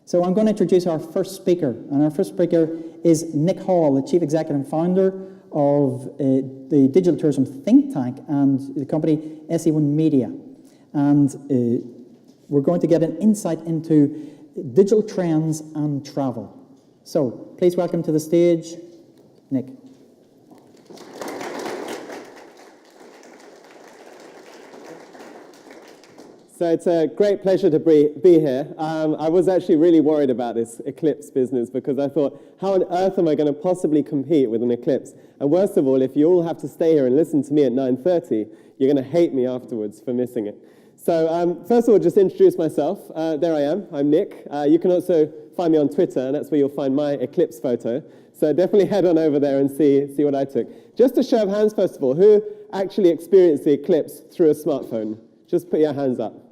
So I'm going to introduce our first speaker, and our first speaker is Nick Hall, the Chief Executive and Founder of the digital tourism think tank and the company SE1 Media. And we're going to get an insight into digital trends and travel. So please welcome to the stage, Nick. So it's a great pleasure to be here. I was actually really worried about this eclipse business because I thought, how on earth am I going to possibly compete with an eclipse? And worst of all, if you all have to stay here and listen to me at 9:30, you're going to hate me afterwards for missing it. So first of all, just introduce myself. There I am. I'm Nick. You can also find me on Twitter, and that's where you'll find my eclipse photo. So definitely head on over there and see what I took. Just a show of hands, first of all, who actually experienced the eclipse through a smartphone? Just put your hands up.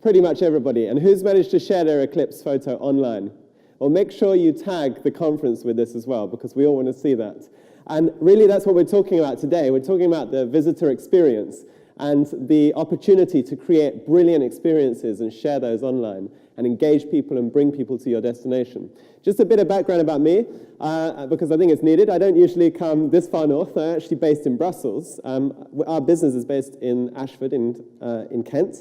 Pretty much everybody. And who's managed to share their eclipse photo online? Well, make sure you tag the conference with this as well, because we all want to see that. And really, that's what we're talking about today. We're talking about the visitor experience and the opportunity to create brilliant experiences and share those online and engage people and bring people to your destination. Just a bit of background about me, because I think it's needed. I don't usually come this far north. I'm actually based in Brussels. Our business is based in Ashford in Kent.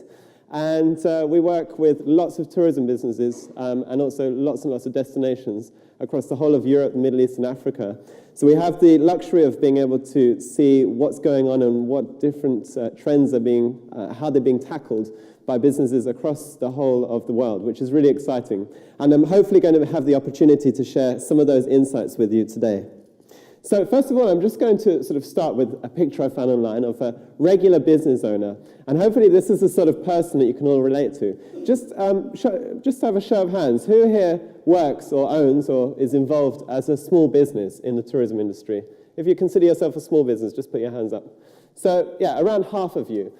And we work with lots of tourism businesses and also lots and lots of destinations across the whole of Europe, the Middle East, and Africa. So we have the luxury of being able to see what's going on and what different trends are how they're being tackled by businesses across the whole of the world, which is really exciting. And I'm hopefully going to have the opportunity to share some of those insights with you today. So first of all, I'm just going to sort of start with a picture I found online of a regular business owner. And hopefully this is the sort of person that you can all relate to. Just have a show of hands. Who here works or owns or is involved as a small business in the tourism industry? If you consider yourself a small business, just put your hands up. So yeah, around half of you.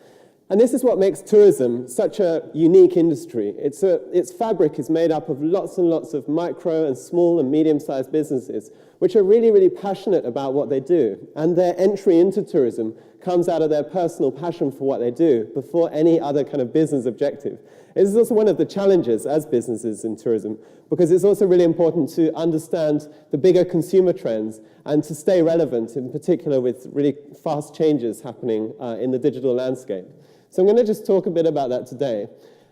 And this is what makes tourism such a unique industry. Its fabric is made up of lots and lots of micro and small and medium-sized businesses which are really, really passionate about what they do. And their entry into tourism comes out of their personal passion for what they do before any other kind of business objective. This is also one of the challenges as businesses in tourism, because it's also really important to understand the bigger consumer trends and to stay relevant, in particular with really fast changes happening in the digital landscape. So I'm going to just talk a bit about that today.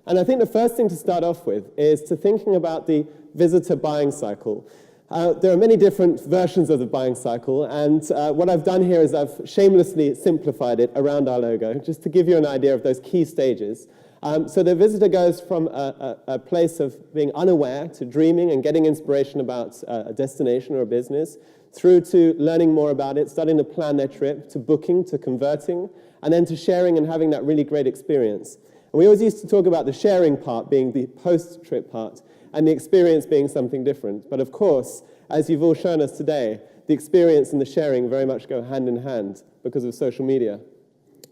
And I think the first thing to start off with is to thinking about the visitor buying cycle. There are many different versions of the buying cycle, and what I've done here is I've shamelessly simplified it around our logo, just to give you an idea of those key stages. So the visitor goes from a place of being unaware to dreaming and getting inspiration about a destination or a business, through to learning more about it, starting to plan their trip, to booking, to converting, and then to sharing and having that really great experience. And we always used to talk about the sharing part being the post-trip part, and the experience being something different. But of course, as you've all shown us today, the experience and the sharing very much go hand in hand because of social media.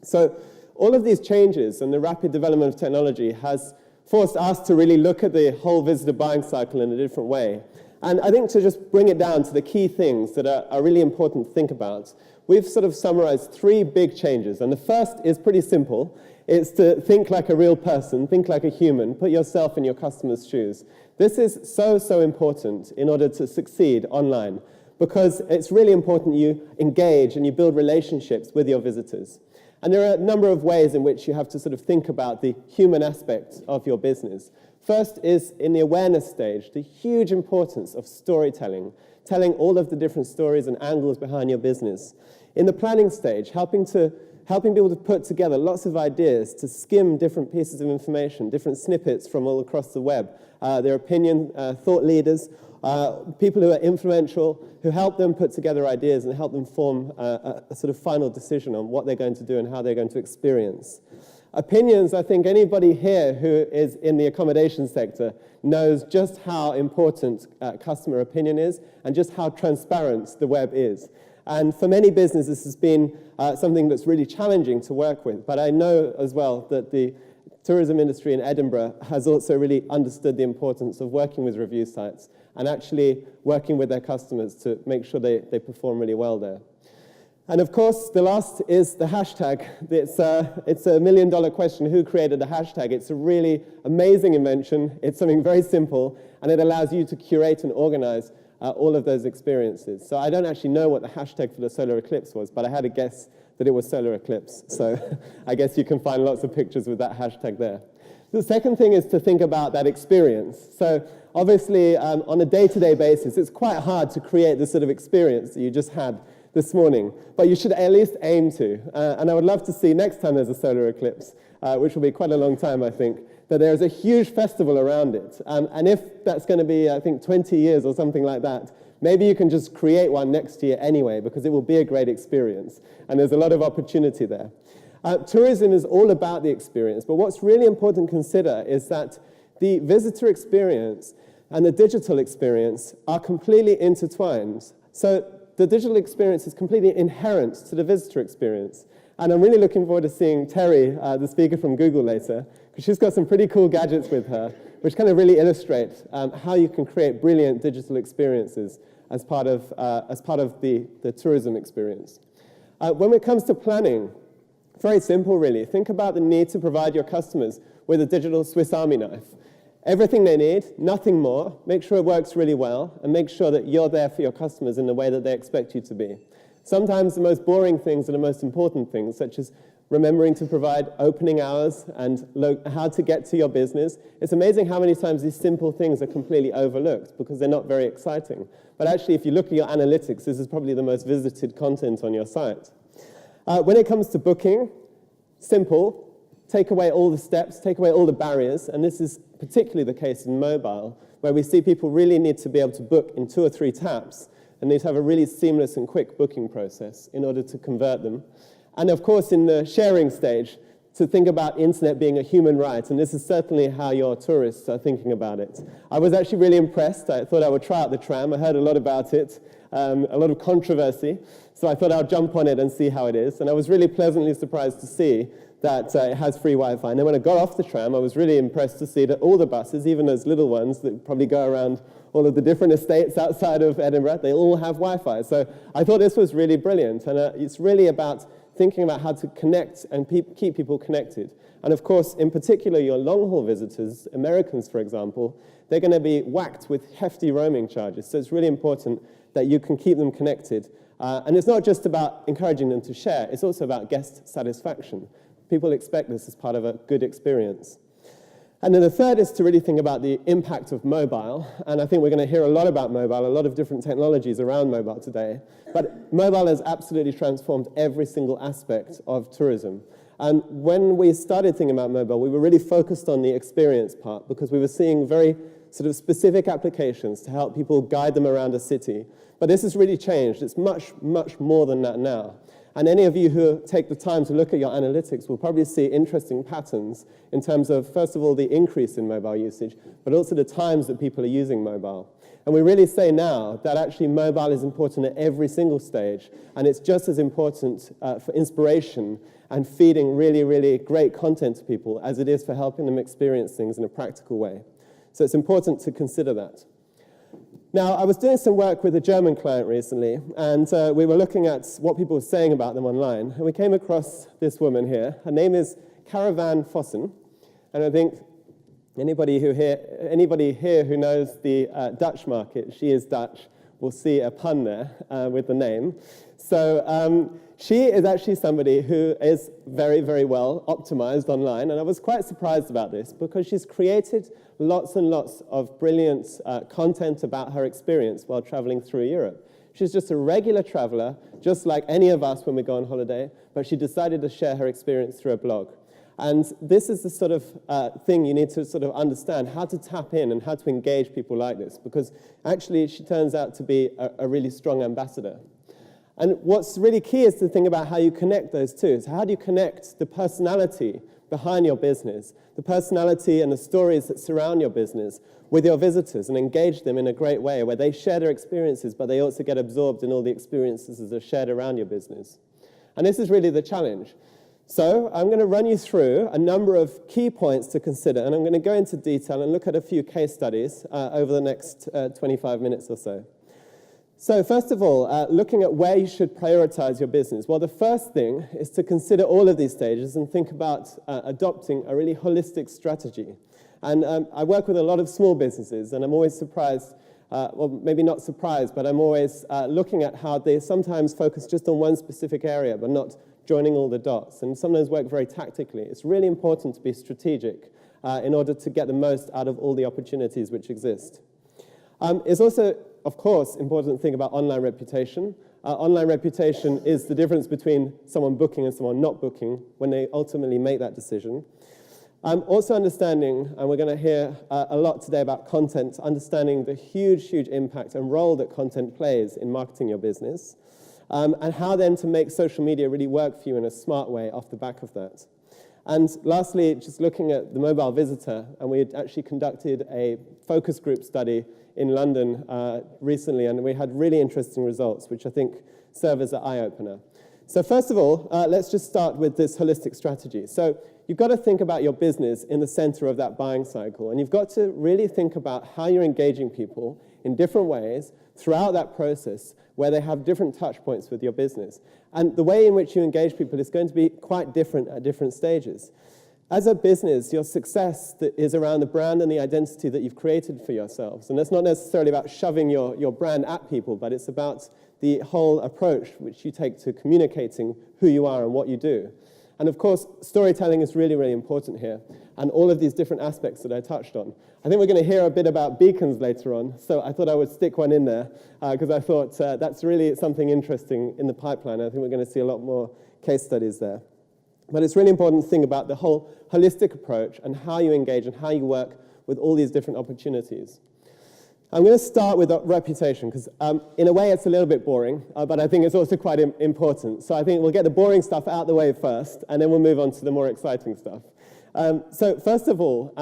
So all of these changes and the rapid development of technology has forced us to really look at the whole visitor buying cycle in a different way. And I think to just bring it down to the key things that are really important to think about, we've sort of summarized 3 big changes. And the first is pretty simple. It's to think like a real person, think like a human, put yourself in your customer's shoes. This is so important in order to succeed online, because it's really important you engage and you build relationships with your visitors. And there are a number of ways in which you have to sort of think about the human aspect of your business. First is in the awareness stage, the huge importance of storytelling, telling all of the different stories and angles behind your business. In the planning stage, helping people to put together lots of ideas, to skim different pieces of information, different snippets from all across the web, their opinion, thought leaders, people who are influential, who help them put together ideas and help them form a sort of final decision on what they're going to do and how they're going to experience. Opinions, I think anybody here who is in the accommodation sector knows just how important customer opinion is and just how transparent the web is. And for many businesses, this has been something that's really challenging to work with. But I know as well that the tourism industry in Edinburgh has also really understood the importance of working with review sites and actually working with their customers to make sure they perform really well there. And of course, the last is the hashtag. It's a million-dollar question, who created the hashtag? It's a really amazing invention. It's something very simple, and it allows you to curate and organize all of those experiences. So I don't actually know what the hashtag for the solar eclipse was, but I had a guess that it was solar eclipse. So I guess you can find lots of pictures with that hashtag there. The second thing is to think about that experience. So obviously, on a day-to-day basis, it's quite hard to create the sort of experience that you just had this morning, but you should at least aim to. And I would love to see next time there's a solar eclipse, which will be quite a long time, I think, that there's a huge festival around it. And if that's going to be, I think, 20 years or something like that, maybe you can just create one next year anyway, because it will be a great experience. And there's a lot of opportunity there. Tourism is all about the experience, but what's really important to consider is that the visitor experience and the digital experience are completely intertwined. So the digital experience is completely inherent to the visitor experience. And I'm really looking forward to seeing Terry, the speaker from Google later, because she's got some pretty cool gadgets with her, which kind of really illustrate how you can create brilliant digital experiences as part of the tourism experience. When it comes to planning, very simple, really. Think about the need to provide your customers with a digital Swiss Army knife. Everything they need, nothing more. Make sure it works really well, and make sure that you're there for your customers in the way that they expect you to be. Sometimes the most boring things are the most important things, such as remembering to provide opening hours and how to get to your business. It's amazing how many times these simple things are completely overlooked because they're not very exciting. But actually, if you look at your analytics, this is probably the most visited content on your site. When it comes to booking, simple, take away all the steps, take away all the barriers, and this is particularly the case in mobile, where we see people really need to be able to book in 2 or 3 taps, and need to have a really seamless and quick booking process in order to convert them. And of course, in the sharing stage, to think about internet being a human right, and this is certainly how your tourists are thinking about it. I was actually really impressed. I thought I would try out the tram. I heard a lot about it, a lot of controversy, so I thought I'd jump on it and see how it is. And I was really pleasantly surprised to see that it has free Wi-Fi. And then when I got off the tram, I was really impressed to see that all the buses, even those little ones that probably go around all of the different estates outside of Edinburgh, they all have Wi-Fi. So I thought this was really brilliant. And it's really about thinking about how to connect and keep people connected. And of course, in particular, your long-haul visitors, Americans, for example, they're going to be whacked with hefty roaming charges. So it's really important that you can keep them connected. And it's not just about encouraging them to share, it's also about guest satisfaction. People expect this as part of a good experience. And then the third is to really think about the impact of mobile. And I think we're going to hear a lot about mobile, a lot of different technologies around mobile today. But mobile has absolutely transformed every single aspect of tourism. And when we started thinking about mobile, we were really focused on the experience part because we were seeing very sort of specific applications to help people guide them around a city. But this has really changed. It's much, much more than that now. And any of you who take the time to look at your analytics will probably see interesting patterns in terms of, first of all, the increase in mobile usage, but also the times that people are using mobile. And we really say now that actually mobile is important at every single stage, and it's just as important for inspiration and feeding really, really great content to people as it is for helping them experience things in a practical way. So it's important to consider that. Now, I was doing some work with a German client recently, and we were looking at what people were saying about them online, and we came across this woman here. Her name is Caravan Fossen, and I think anybody here who knows the Dutch market, she is Dutch, will see a pun there with the name. So she is actually somebody who is very, very well optimized online, and I was quite surprised about this because she's created lots and lots of brilliant content about her experience while traveling through Europe. She's just a regular traveler, just like any of us when we go on holiday, but she decided to share her experience through a blog. And this is the sort of thing you need to sort of understand, how to tap in and how to engage people like this, because actually she turns out to be a really strong ambassador. And what's really key is to think about how you connect those two. So how do you connect the personality behind your business, the personality and the stories that surround your business with your visitors and engage them in a great way where they share their experiences, but they also get absorbed in all the experiences that are shared around your business. And this is really the challenge. So I'm going to run you through a number of key points to consider, and I'm going to go into detail and look at a few case studies over the next 25 minutes or so. So first of all, looking at where you should prioritize your business. Well, the first thing is to consider all of these stages and think about adopting a really holistic strategy. And I work with a lot of small businesses, and I'm always surprised, well, maybe not surprised, but I'm always looking at how they sometimes focus just on one specific area, but not joining all the dots, and sometimes work very tactically. It's really important to be strategic in order to get the most out of all the opportunities which exist. It's also, of course, important to think about online reputation. Online reputation is the difference between someone booking and someone not booking when they ultimately make that decision. Also understanding, and we're going to hear a lot today about content, understanding the huge, huge impact and role that content plays in marketing your business, and how then to make social media really work for you in a smart way off the back of that. And lastly, just looking at the mobile visitor, and we had actually conducted a focus group study in London recently, and we had really interesting results, which I think serve as an eye-opener. So first of all, let's just start with this holistic strategy. So you've got to think about your business in the center of that buying cycle, and you've got to really think about how you're engaging people in different ways throughout that process where they have different touch points with your business. And the way in which you engage people is going to be quite different at different stages. As a business, your success is around the brand and the identity that you've created for yourselves. And that's not necessarily about shoving your brand at people, but it's about the whole approach which you take to communicating who you are and what you do. And of course, storytelling is really, really important here, and all of these different aspects that I touched on. I think we're going to hear a bit about beacons later on, so I thought I would stick one in there, because I thought that's really something interesting in the pipeline. I think we're going to see a lot more case studies there. But it's really important to think about the whole holistic approach and how you engage and how you work with all these different opportunities. I'm going to start with reputation, because in a way it's a little bit boring, but I think it's also quite important. So I think we'll get the boring stuff out of the way first, and then we'll move on to the more exciting stuff. So first of all,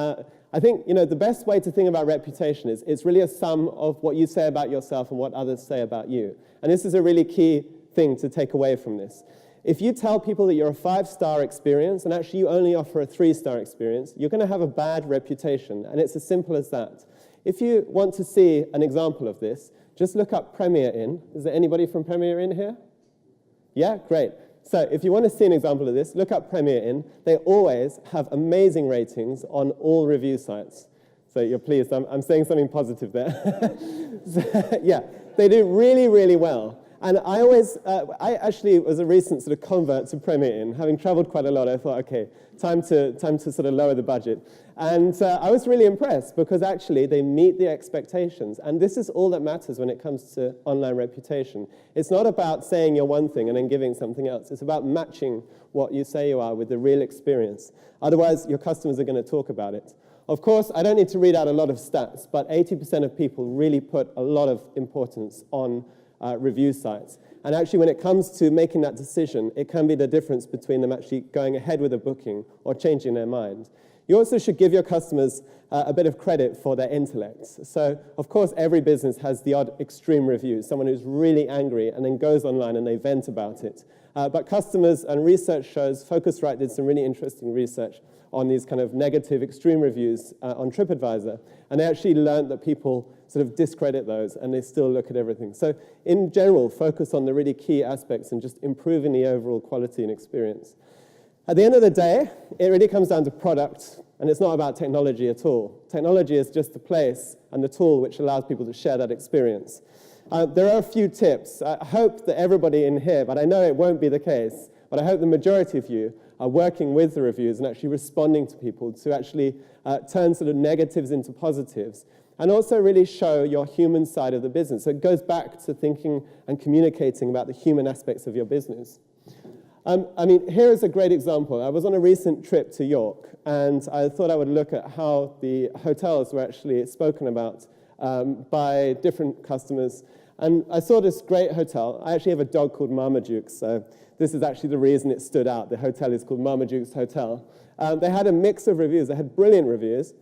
I think the best way to think about reputation is it's really a sum of what you say about yourself and what others say about you. And this is a really key thing to take away from this. If you tell people that you're a 5-star experience and actually you only offer a 3-star experience, you're going to have a bad reputation, and it's as simple as that. If you want to see an example of this, just look up Premier Inn. Is there anybody from Premier Inn here? Yeah, great. So if you want to see an example of this, look up Premier Inn. They always have amazing ratings on all review sites. So you're pleased, I'm saying something positive there. So, yeah, they do really, really well. And I actually was a recent sort of convert to Premier Inn. Having traveled quite a lot, I thought, okay, time to sort of lower the budget. And I was really impressed because actually they meet the expectations. And this is all that matters when it comes to online reputation. It's not about saying you're one thing and then giving something else. It's about matching what you say you are with the real experience. Otherwise, your customers are going to talk about it. Of course, I don't need to read out a lot of stats, but 80% of people really put a lot of importance on review sites. And actually, when it comes to making that decision, it can be the difference between them actually going ahead with a booking or changing their mind. You also should give your customers a bit of credit for their intellect. So, of course, every business has the odd extreme review, someone who's really angry and then goes online and they vent about it. But customers and research shows, Focusrite did some really interesting research on these kind of negative extreme reviews on TripAdvisor, and they actually learned that people sort of discredit those and they still look at everything. So in general, focus on the really key aspects and just improving the overall quality and experience. At the end of the day, it really comes down to product, and it's not about technology at all. Technology is just the place and the tool which allows people to share that experience. There are a few tips. I hope that everybody in here, but I know it won't be the case, but I hope the majority of you are working with the reviews and actually responding to people to actually turn sort of negatives into positives and also really show your human side of the business. So it goes back to thinking and communicating about the human aspects of your business. I mean, here is a great example. I was on a recent trip to York, and I thought I would look at how the hotels were actually spoken about by different customers. And I saw this great hotel. I actually have a dog called Marmaduke, so this is actually the reason it stood out. The hotel is called Marmaduke's Hotel. They had a mix of reviews. They had brilliant reviews.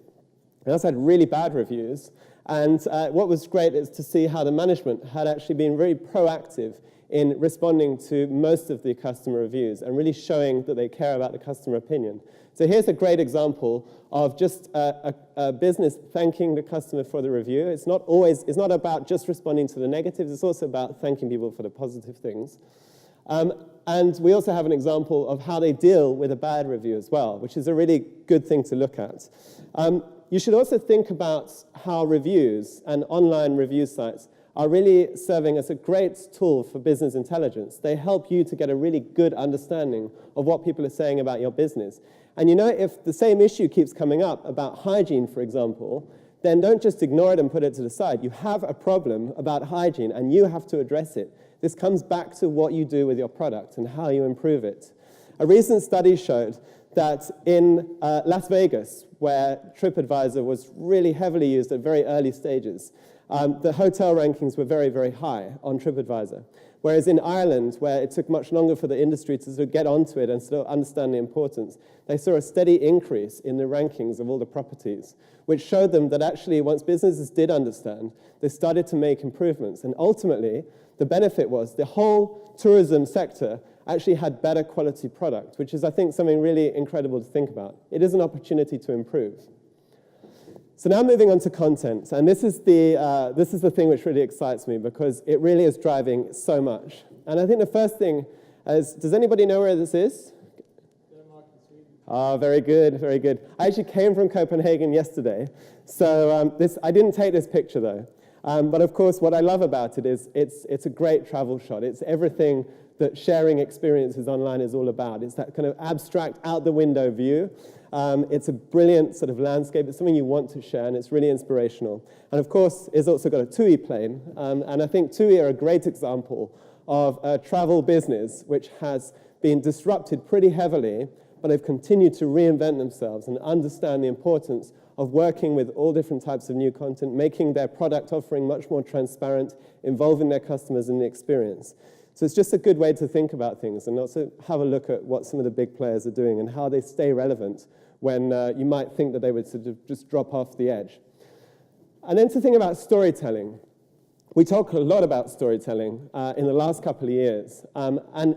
They also had really bad reviews. And what was great is to see how the management had actually been very proactive in responding to most of the customer reviews and really showing that they care about the customer opinion. So here's a great example of just a business thanking the customer for the review. It's not about just responding to the negatives, it's also about thanking people for the positive things. And we also have an example of how they deal with a bad review as well, which is a really good thing to look at. You should also think about how reviews and online review sites are really serving as a great tool for business intelligence. They help you to get a really good understanding of what people are saying about your business. And you know, if the same issue keeps coming up about hygiene, for example, then don't just ignore it and put it to the side. You have a problem about hygiene and you have to address it. This comes back to what you do with your product and how you improve it. A recent study showed that in Las Vegas, where TripAdvisor was really heavily used at very early stages, the hotel rankings were very, very high on TripAdvisor. Whereas in Ireland, where it took much longer for the industry to sort of get onto it and sort of understand the importance, they saw a steady increase in the rankings of all the properties, which showed them that actually once businesses did understand, they started to make improvements. And ultimately, the benefit was the whole tourism sector actually had better quality product, which is, I think, something really incredible to think about. It is an opportunity to improve. So now moving on to content, and this is the thing which really excites me because it really is driving so much. And I think the first thing is, does anybody know where this is? Denmark and Sweden. Oh, very good, very good. I actually came from Copenhagen yesterday, so I didn't take this picture though. But of course, what I love about it is it's a great travel shot. It's everything that sharing experiences online is all about. It's that kind of abstract, out-the-window view. It's a brilliant sort of landscape. It's something you want to share, and it's really inspirational. And of course, it's also got a TUI plane. And I think TUI are a great example of a travel business which has been disrupted pretty heavily, but they've continued to reinvent themselves and understand the importance of working with all different types of new content, making their product offering much more transparent, involving their customers in the experience. So it's just a good way to think about things and also have a look at what some of the big players are doing and how they stay relevant when you might think that they would sort of just drop off the edge. And then to think about storytelling. We talk a lot about storytelling in the last couple of years. And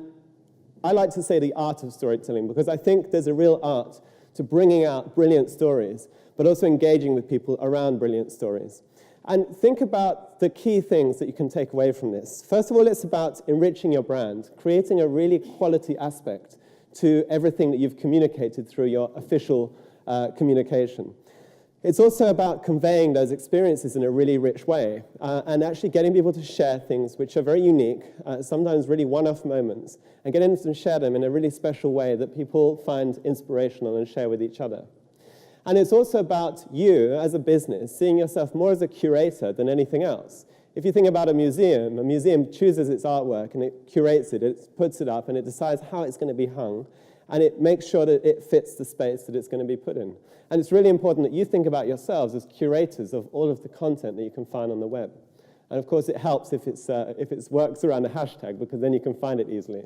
I like to say the art of storytelling because I think there's a real art to bringing out brilliant stories, but also engaging with people around brilliant stories. And think about the key things that you can take away from this. First of all, it's about enriching your brand, creating a really quality aspect to everything that you've communicated through your official communication. It's also about conveying those experiences in a really rich way and actually getting people to share things which are very unique, sometimes really one-off moments, and getting them to share them in a really special way that people find inspirational and share with each other. And it's also about you, as a business, seeing yourself more as a curator than anything else. If you think about a museum chooses its artwork and it curates it, it puts it up, and it decides how it's going to be hung, and it makes sure that it fits the space that it's going to be put in. And it's really important that you think about yourselves as curators of all of the content that you can find on the web. And of course, it helps if it works around a hashtag, because then you can find it easily.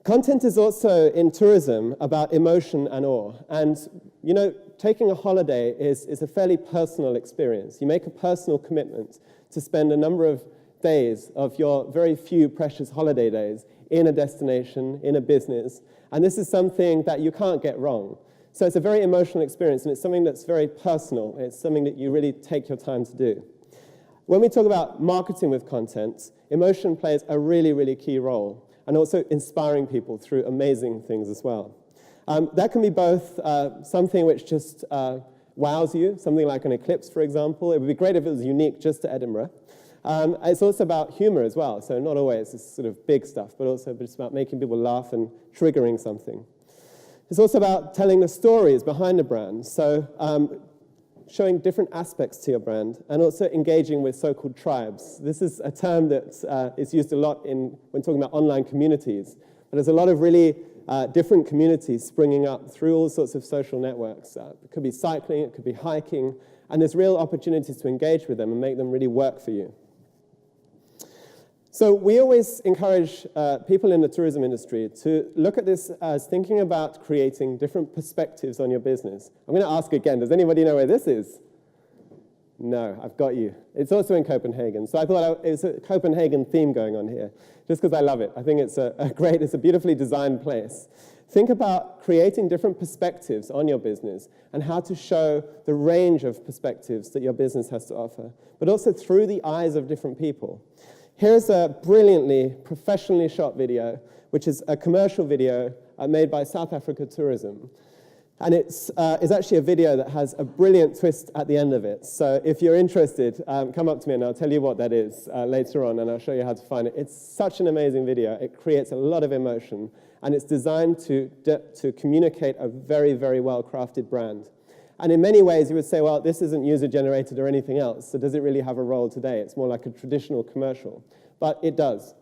Content is also, in tourism, about emotion and awe. And, you know, taking a holiday is a fairly personal experience. You make a personal commitment to spend a number of days of your very few precious holiday days in a destination, in a business. And this is something that you can't get wrong. So it's a very emotional experience, and it's something that's very personal. It's something that you really take your time to do. When we talk about marketing with content, emotion plays a really, really key role, and also inspiring people through amazing things as well. That can be both something which just wows you, something like an eclipse, for example. It would be great if it was unique just to Edinburgh. It's also about humor as well, so not always this sort of big stuff, but also just about making people laugh and triggering something. It's also about telling the stories behind the brand, so showing different aspects to your brand, and also engaging with so-called tribes. This is a term that is used a lot when talking about online communities, but there's a lot of really different communities springing up through all sorts of social networks. It could be cycling, it could be hiking, and there's real opportunities to engage with them and make them really work for you. So we always encourage people in the tourism industry to look at this as thinking about creating different perspectives on your business. I'm going to ask again, does anybody know where this is? No, I've got you. It's also in Copenhagen. So I thought it's a Copenhagen theme going on here, just because I love it. I think it's it's a beautifully designed place. Think about creating different perspectives on your business and how to show the range of perspectives that your business has to offer, but also through the eyes of different people. Here's a brilliantly, professionally shot video, which is a commercial video made by South Africa Tourism. And it's actually a video that has a brilliant twist at the end of it. So if you're interested, come up to me and I'll tell you what that is later on, and I'll show you how to find it. It's such an amazing video. It creates a lot of emotion, and it's designed to communicate a very, very well-crafted brand. And in many ways, you would say, well, this isn't user-generated or anything else, so does it really have a role today? It's more like a traditional commercial. But it does.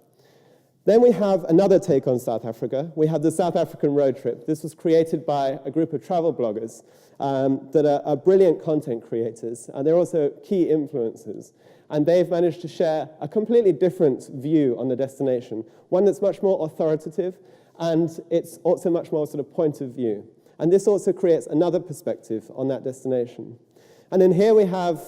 Then we have another take on South Africa. We have the South African road trip. This was created by a group of travel bloggers that are brilliant content creators, and they're also key influencers. And they've managed to share a completely different view on the destination, one that's much more authoritative, and it's also much more sort of point of view. And this also creates another perspective on that destination. And then here we have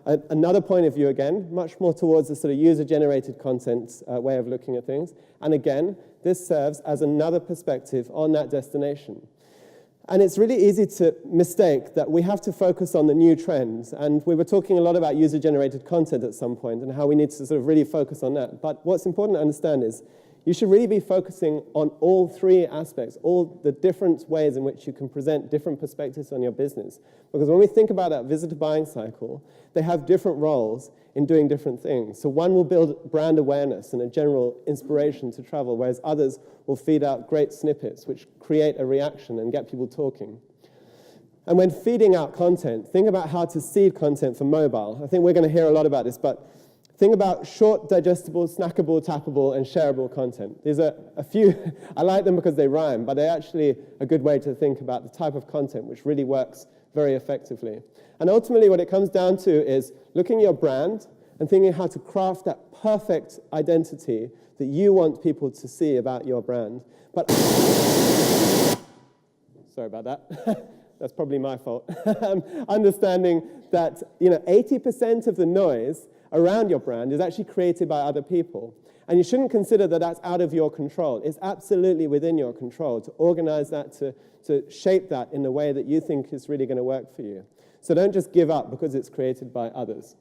another point of view again, much more towards the sort of user-generated content way of looking at things. And again, this serves as another perspective on that destination. And it's really easy to mistake that we have to focus on the new trends. And we were talking a lot about user-generated content at some point and how we need to sort of really focus on that. But what's important to understand is you should really be focusing on all three aspects, all the different ways in which you can present different perspectives on your business. Because when we think about that visitor buying cycle, they have different roles in doing different things. So one will build brand awareness and a general inspiration to travel, whereas others will feed out great snippets which create a reaction and get people talking. And when feeding out content, think about how to seed content for mobile. I think we're going to hear a lot about this, but think about short, digestible, snackable, tappable, and shareable content. These are a few, I like them because they rhyme, but they're actually a good way to think about the type of content which really works very effectively. And ultimately what it comes down to is looking at your brand and thinking how to craft that perfect identity that you want people to see about your brand. But sorry about that. That's probably my fault. Understanding that 80% of the noise around your brand is actually created by other people. And you shouldn't consider that that's out of your control. It's absolutely within your control to organize that, to shape that in the way that you think is really going to work for you. So don't just give up because it's created by others.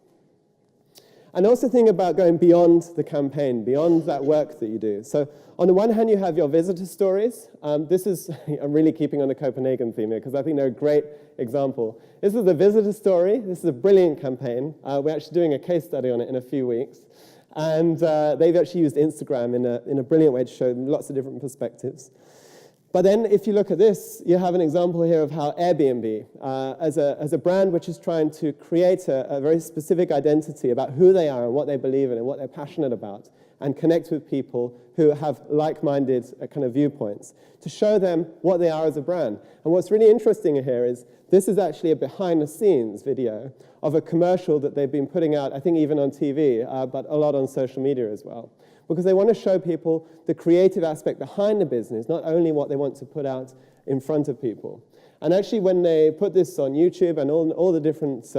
And also think about going beyond the campaign, beyond that work that you do. So on the one hand, you have your visitor stories. This is, I'm really keeping on the Copenhagen theme here because I think they're a great example. This is the visitor story. This is a brilliant campaign. We're actually doing a case study on it in a few weeks. And they've actually used Instagram in a brilliant way to show lots of different perspectives. But then if you look at this, you have an example here of how Airbnb, as a brand which is trying to create a very specific identity about who they are and what they believe in and what they're passionate about, and connect with people who have like-minded kind of viewpoints, to show them what they are as a brand. And what's really interesting here is this is actually a behind-the-scenes video of a commercial that they've been putting out, I think even on TV, but a lot on social media as well. Because they want to show people the creative aspect behind the business, not only what they want to put out in front of people. And actually, when they put this on YouTube and all the different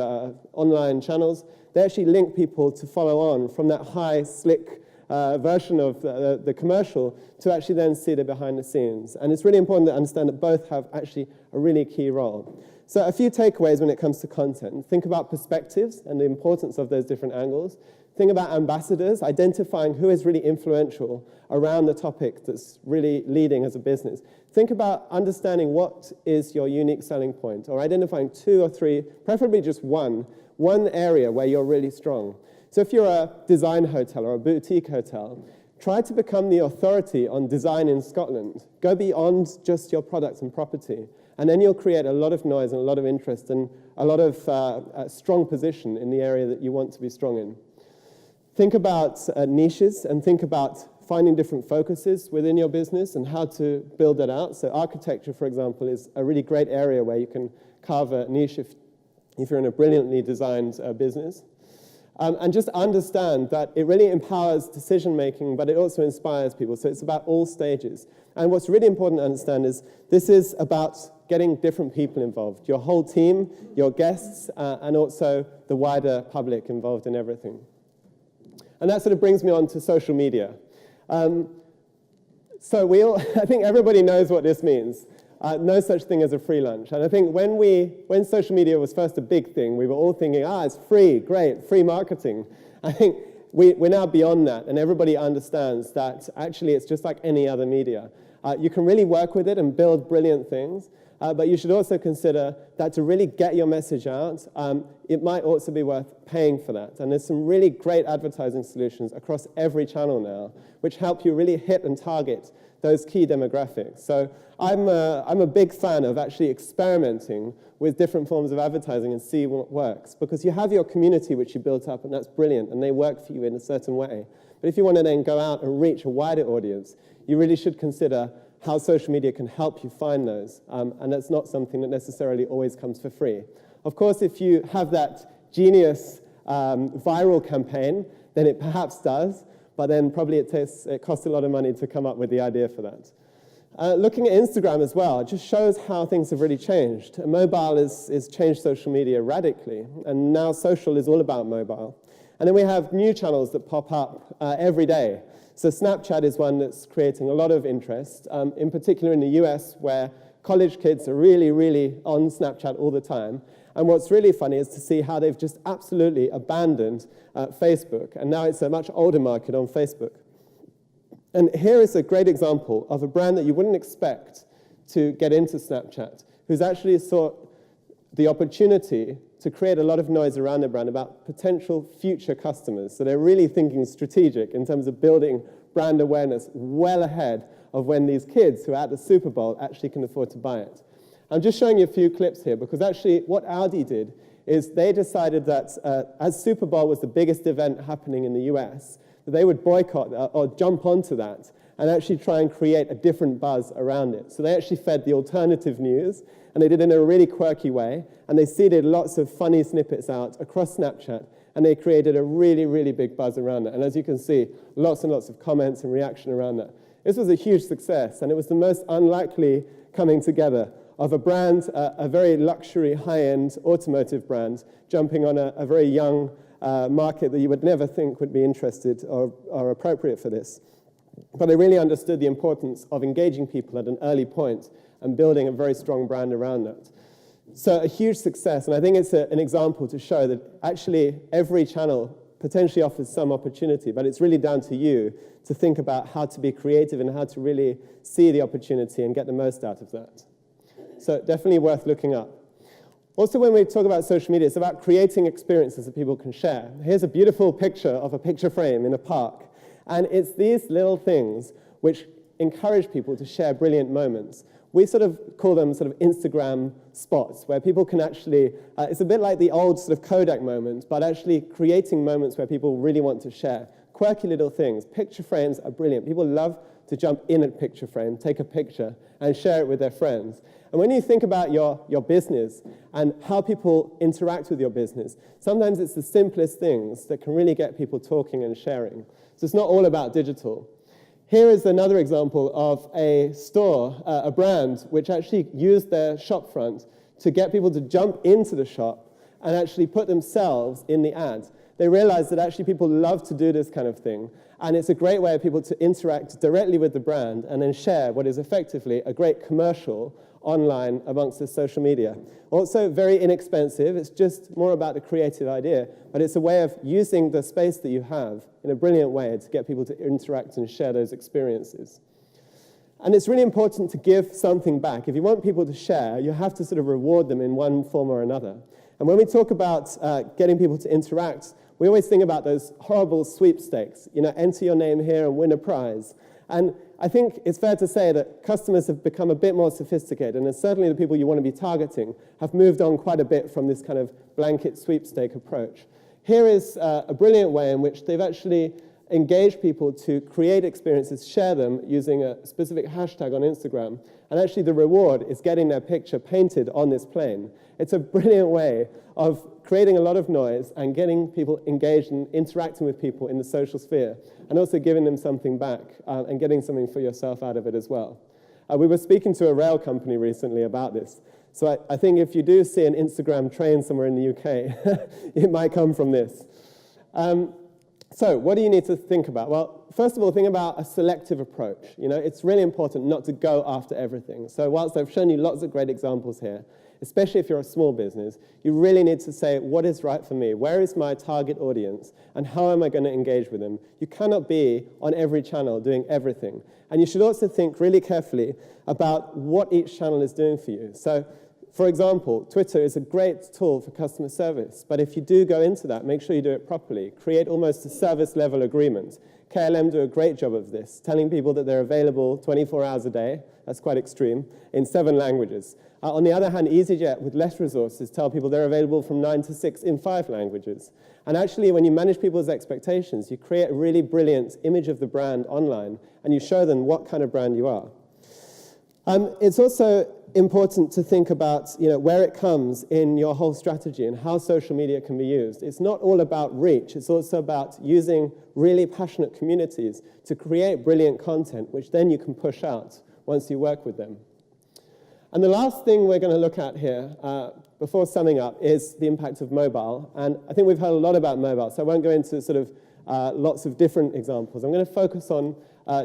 online channels, they actually link people to follow on from that high, slick version of the commercial to actually then see the behind the scenes. And it's really important to understand that both have actually a really key role. So a few takeaways when it comes to content. Think about perspectives and the importance of those different angles. Think about ambassadors, identifying who is really influential around the topic that's really leading as a business. Think about understanding what is your unique selling point, or identifying 2 or 3, preferably just one area where you're really strong. So if you're a design hotel or a boutique hotel, try to become the authority on design in Scotland. Go beyond just your products and property, and then you'll create a lot of noise and a lot of interest and a lot of strong position in the area that you want to be strong in. Think about niches and think about finding different focuses within your business and how to build that out. So architecture, for example, is a really great area where you can carve a niche if you're in a brilliantly designed business. And just understand that it really empowers decision-making, but it also inspires people. So it's about all stages. And what's really important to understand is this is about getting different people involved, your whole team, your guests, and also the wider public involved in everything. And that sort of brings me on to social media. So I think everybody knows what this means. No such thing as a free lunch. And I think when social media was first a big thing, we were all thinking, it's free, great, free marketing. I think we're now beyond that, and everybody understands that actually it's just like any other media. You can really work with it and build brilliant things, but you should also consider that to really get your message out, it might also be worth paying for that. And there's some really great advertising solutions across every channel now, which help you really hit and target those key demographics. So I'm a big fan of actually experimenting with different forms of advertising and see what works, because you have your community which you built up, and that's brilliant, and they work for you in a certain way. But if you want to then go out and reach a wider audience, you really should consider how social media can help you find those, and that's not something that necessarily always comes for free. Of course, if you have that genius viral campaign, then it perhaps does, but then probably it costs a lot of money to come up with the idea for that. Looking at Instagram as well, it just shows how things have really changed. Mobile has changed social media radically, and now social is all about mobile. And then we have new channels that pop up every day. So Snapchat is one that's creating a lot of interest, in particular in the US, where college kids are really, really on Snapchat all the time. And what's really funny is to see how they've just absolutely abandoned Facebook, and now it's a much older market on Facebook. And here is a great example of a brand that you wouldn't expect to get into Snapchat, who's actually sought the opportunity to create a lot of noise around their brand about potential future customers. So they're really thinking strategic in terms of building brand awareness well ahead of when these kids who are at the Super Bowl actually can afford to buy it. I'm just showing you a few clips here, because actually what Audi did is they decided that as Super Bowl was the biggest event happening in the US, that they would boycott or jump onto that and actually try and create a different buzz around it. So they actually fed the alternative news, and they did it in a really quirky way, and they seeded lots of funny snippets out across Snapchat, and they created a really, really big buzz around it. And as you can see, lots and lots of comments and reaction around that. This was a huge success, and it was the most unlikely coming together of a brand, a very luxury, high-end automotive brand, jumping on a very young market that you would never think would be interested or appropriate for this. But they really understood the importance of engaging people at an early point and building a very strong brand around that. So a huge success, and I think it's an example to show that actually every channel potentially offers some opportunity, but it's really down to you to think about how to be creative and how to really see the opportunity and get the most out of that. So definitely worth looking up. Also, when we talk about social media, it's about creating experiences that people can share. Here's a beautiful picture of a picture frame in a park. And it's these little things which encourage people to share brilliant moments. We sort of call them sort of Instagram spots, where people can actually, it's a bit like the old sort of Kodak moment, but actually creating moments where people really want to share. Quirky little things. Picture frames are brilliant. People love to jump in a picture frame, take a picture, and share it with their friends. And when you think about your business and how people interact with your business, sometimes it's the simplest things that can really get people talking and sharing. So it's not all about digital. Here is another example of a store, a brand, which actually used their shop front to get people to jump into the shop and actually put themselves in the ad. They realized that actually people love to do this kind of thing, and it's a great way of people to interact directly with the brand and then share what is effectively a great commercial online amongst the social media. Also very inexpensive. It's just more about the creative idea, but it's a way of using the space that you have in a brilliant way to get people to interact and share those experiences. And it's really important to give something back. If you want people to share, you have to sort of reward them in one form or another. And when we talk about getting people to interact, we always think about those horrible sweepstakes. You know, enter your name here and win a prize. And I think it's fair to say that customers have become a bit more sophisticated, and certainly the people you want to be targeting have moved on quite a bit from this kind of blanket sweepstake approach. Here is a brilliant way in which they've actually engaged people to create experiences, share them using a specific hashtag on Instagram, and actually the reward is getting their picture painted on this plane. It's a brilliant way of creating a lot of noise and getting people engaged and interacting with people in the social sphere, and also giving them something back and getting something for yourself out of it as well. We were speaking to a rail company recently about this. So I think if you do see an Instagram train somewhere in the UK, it might come from this. So what do you need to think about? Well, first of all, think about a selective approach. It's really important not to go after everything. So whilst I've shown you lots of great examples here, especially if you're a small business, you really need to say, what is right for me? Where is my target audience? And how am I going to engage with them? You cannot be on every channel doing everything. And you should also think really carefully about what each channel is doing for you. So, for example, Twitter is a great tool for customer service. But if you do go into that, make sure you do it properly. Create almost a service-level agreement. KLM do a great job of this, telling people that they're available 24 hours a day. That's quite extreme, in 7 languages. On the other hand, EasyJet, with less resources, tell people they're available from 9 to 6 in 5 languages. And actually, when you manage people's expectations, you create a really brilliant image of the brand online, and you show them what kind of brand you are. It's also important to think about where it comes in your whole strategy and how social media can be used. It's not all about reach. It's also about using really passionate communities to create brilliant content, which then you can push out once you work with them. And the last thing we're going to look at here, before summing up, is the impact of mobile. And I think we've heard a lot about mobile, so I won't go into sort of lots of different examples. I'm going to focus on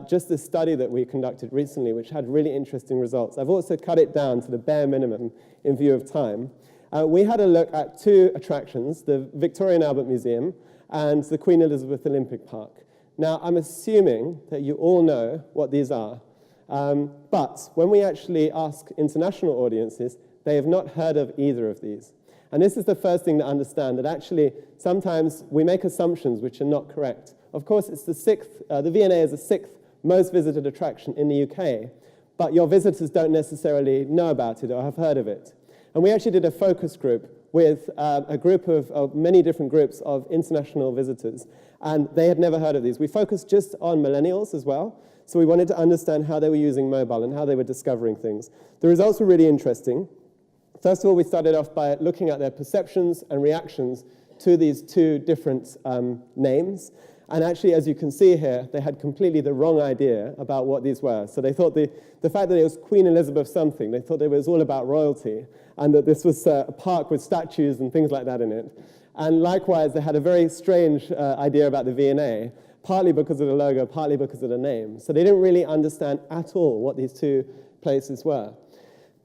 just this study that we conducted recently, which had really interesting results. I've also cut it down to the bare minimum in view of time. We had a look at 2 attractions, the Victoria and Albert Museum and the Queen Elizabeth Olympic Park. Now, I'm assuming that you all know what these are. But when we actually ask international audiences, they have not heard of either of these. And this is the first thing to understand, that actually sometimes we make assumptions which are not correct. Of course, it's the V&A is the 6th most visited attraction in the UK, but your visitors don't necessarily know about it or have heard of it. And we actually did a focus group with a group of many different groups of international visitors, and they had never heard of these. We focused just on millennials as well, so we wanted to understand how they were using mobile and how they were discovering things. The results were really interesting. First of all, we started off by looking at their perceptions and reactions to these 2 different names. And actually, as you can see here, they had completely the wrong idea about what these were. So they thought the fact that it was Queen Elizabeth something, they thought it was all about royalty, and that this was a park with statues and things like that in it. And likewise, they had a very strange idea about the V&A, partly because of the logo, partly because of the name. So they didn't really understand at all what these 2 places were.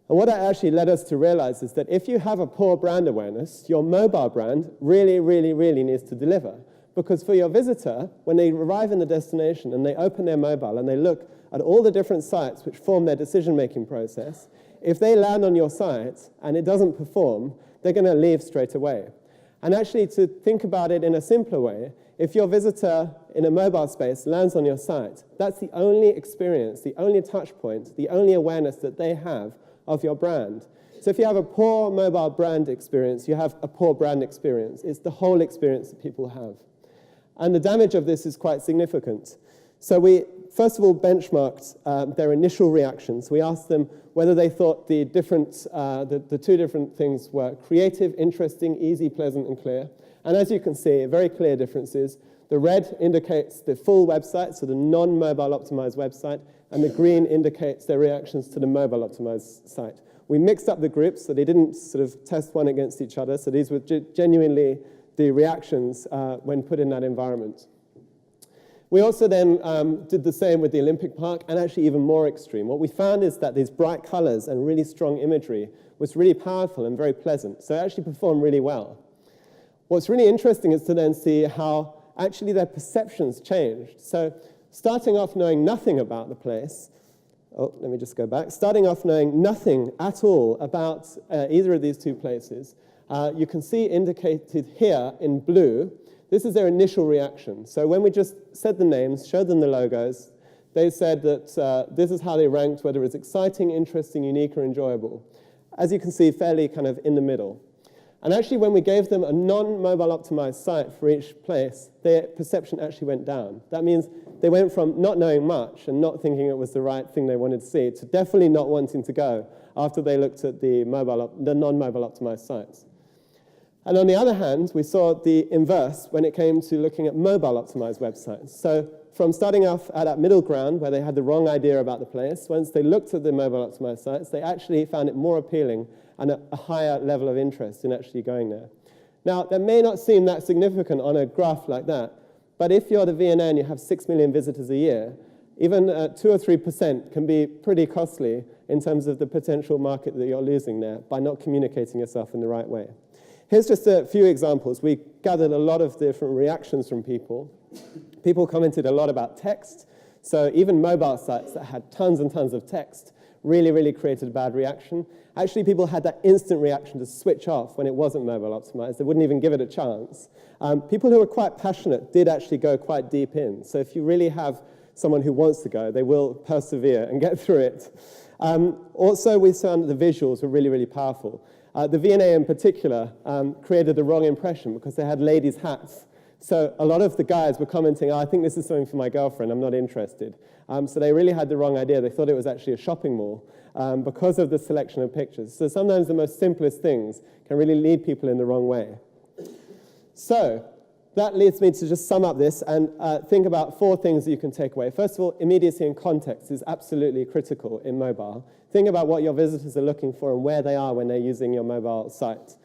And what that actually led us to realize is that if you have a poor brand awareness, your mobile brand really, really, really needs to deliver. Because for your visitor, when they arrive in the destination and they open their mobile and they look at all the different sites which form their decision-making process, if they land on your site and it doesn't perform, they're going to leave straight away. And actually, to think about it in a simpler way, if your visitor in a mobile space lands on your site, that's the only experience, the only touch point, the only awareness that they have of your brand. So if you have a poor mobile brand experience, you have a poor brand experience. It's the whole experience that people have. And the damage of this is quite significant. So we, first of all, benchmarked their initial reactions. We asked them whether they thought the 2 different things were creative, interesting, easy, pleasant, and clear. And as you can see, very clear differences. The red indicates the full website, so the non-mobile optimized website, and the green indicates their reactions to the mobile optimized site. We mixed up the groups, so they didn't sort of test one against each other, so these were genuinely the reactions when put in that environment. We also then did the same with the Olympic Park, and actually even more extreme. What we found is that these bright colors and really strong imagery was really powerful and very pleasant, so it actually performed really well. What's really interesting is to then see how actually their perceptions changed. So starting off knowing nothing about the place, let me just go back. Starting off knowing nothing at all about either of these 2 places, you can see indicated here in blue, this is their initial reaction. So when we just said the names, showed them the logos, they said that this is how they ranked, whether it's exciting, interesting, unique, or enjoyable. As you can see, fairly kind of in the middle. And actually, when we gave them a non-mobile optimized site for each place, their perception actually went down. That means they went from not knowing much and not thinking it was the right thing they wanted to see to definitely not wanting to go after they looked at the non-mobile optimized sites. And on the other hand, we saw the inverse when it came to looking at mobile optimized websites. So from starting off at that middle ground where they had the wrong idea about the place, once they looked at the mobile optimized sites, they actually found it more appealing and a higher level of interest in actually going there. Now, that may not seem that significant on a graph like that, But if you're the VNA and you have 6 million visitors a year, even 2 or 3% can be pretty costly in terms of the potential market that you're losing there by not communicating yourself in the right way. Here's just a few examples. We gathered a lot of different reactions from people. People commented a lot about text. So even mobile sites that had tons and tons of text really created a bad reaction. Actually, people had that instant reaction to switch off when it wasn't mobile optimized. They wouldn't even give it a chance. People who were quite passionate did actually go quite deep in. So if you really have someone who wants to go, they will persevere and get through it. Also, we found that the visuals were really powerful. The VNA in particular created the wrong impression because they had ladies' hats. So a lot of the guys were commenting, I think this is something for my girlfriend, I'm not interested. So they really had the wrong idea. They thought it was actually a shopping mall because of the selection of pictures. So sometimes the most simplest things can really lead people in the wrong way. So that leads me to just sum up this and think about 4 things that you can take away. First of all, immediacy and context is absolutely critical in mobile. Think about what your visitors are looking for and where they are when they're using your mobile site.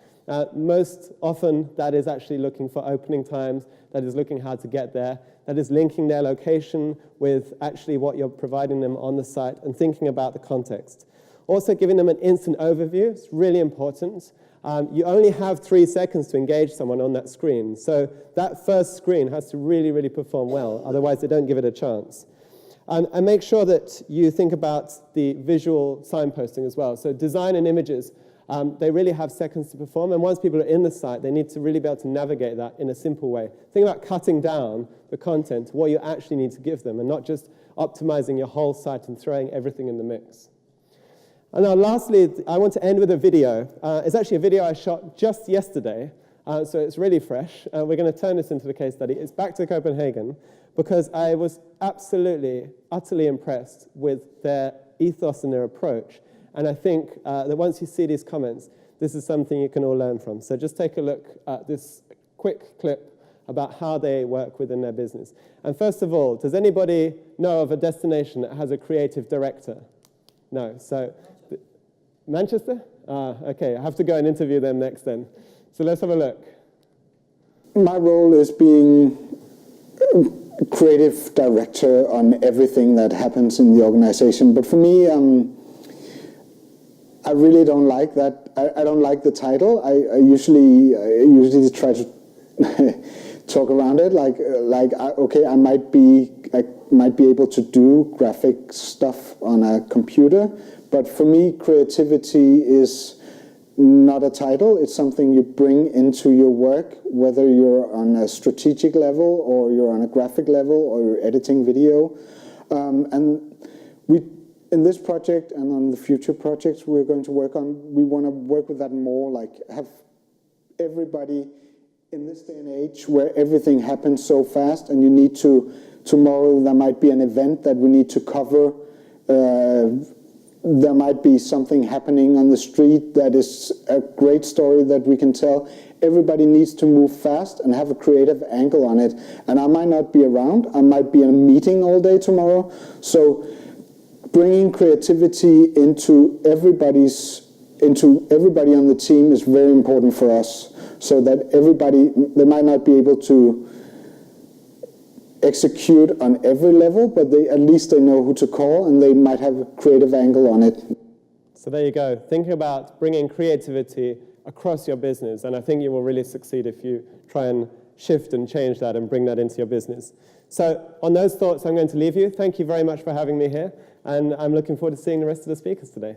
Most often, that is actually looking for opening times, that is looking how to get there, that is linking their location with actually what you're providing them on the site and thinking about the context. Also, giving them an instant overview is really important. You only have 3 seconds to engage someone on that screen, so that first screen has to really perform well, otherwise they don't give it a chance. And make sure that you think about the visual signposting as well. So design and images, they really have seconds to perform, and once people are in the site, they need to really be able to navigate that in a simple way. Think about cutting down the content to what you actually need to give them, and not just optimizing your whole site and throwing everything in the mix. And now lastly, I want to end with a video. It's actually a video I shot just yesterday, so it's really fresh. We're going to turn this into a case study. It's back to Copenhagen, because I was absolutely, utterly impressed with their ethos and their approach. And I think that once you see these comments, this is something you can all learn from. So just take a look at this quick clip about how they work within their business. And first of all, does anybody know of a destination that has a creative director? No. So Manchester? Okay, I have to go and interview them next then. So let's have a look. My role is being creative director on everything that happens in the organization. But for me, I really don't like that. I don't like the title. I usually try to talk around it. Okay, I might be able to do graphic stuff on a computer, but for me, creativity is not a title. It's something you bring into your work, whether you're on a strategic level or you're on a graphic level or you're editing video. And we, in this project and on the future projects we're going to work on, we want to work with that more, like have everybody in this day and age where everything happens so fast and you need to, tomorrow there might be an event that we need to cover, there might be something happening on the street that is a great story that we can tell. Everybody needs to move fast and have a creative angle on it. And I might not be around. I might be in a meeting all day tomorrow. So bringing creativity into everybody on the team is very important for us. So that everybody, they might not be able to execute on every level, but at least they know who to call and they might have a creative angle on it. So there you go. Thinking about bringing creativity across your business, and I think you will really succeed if you try and shift and change that and bring that into your business. So on those thoughts, I'm going to leave you. Thank you very much for having me here, and I'm looking forward to seeing the rest of the speakers today.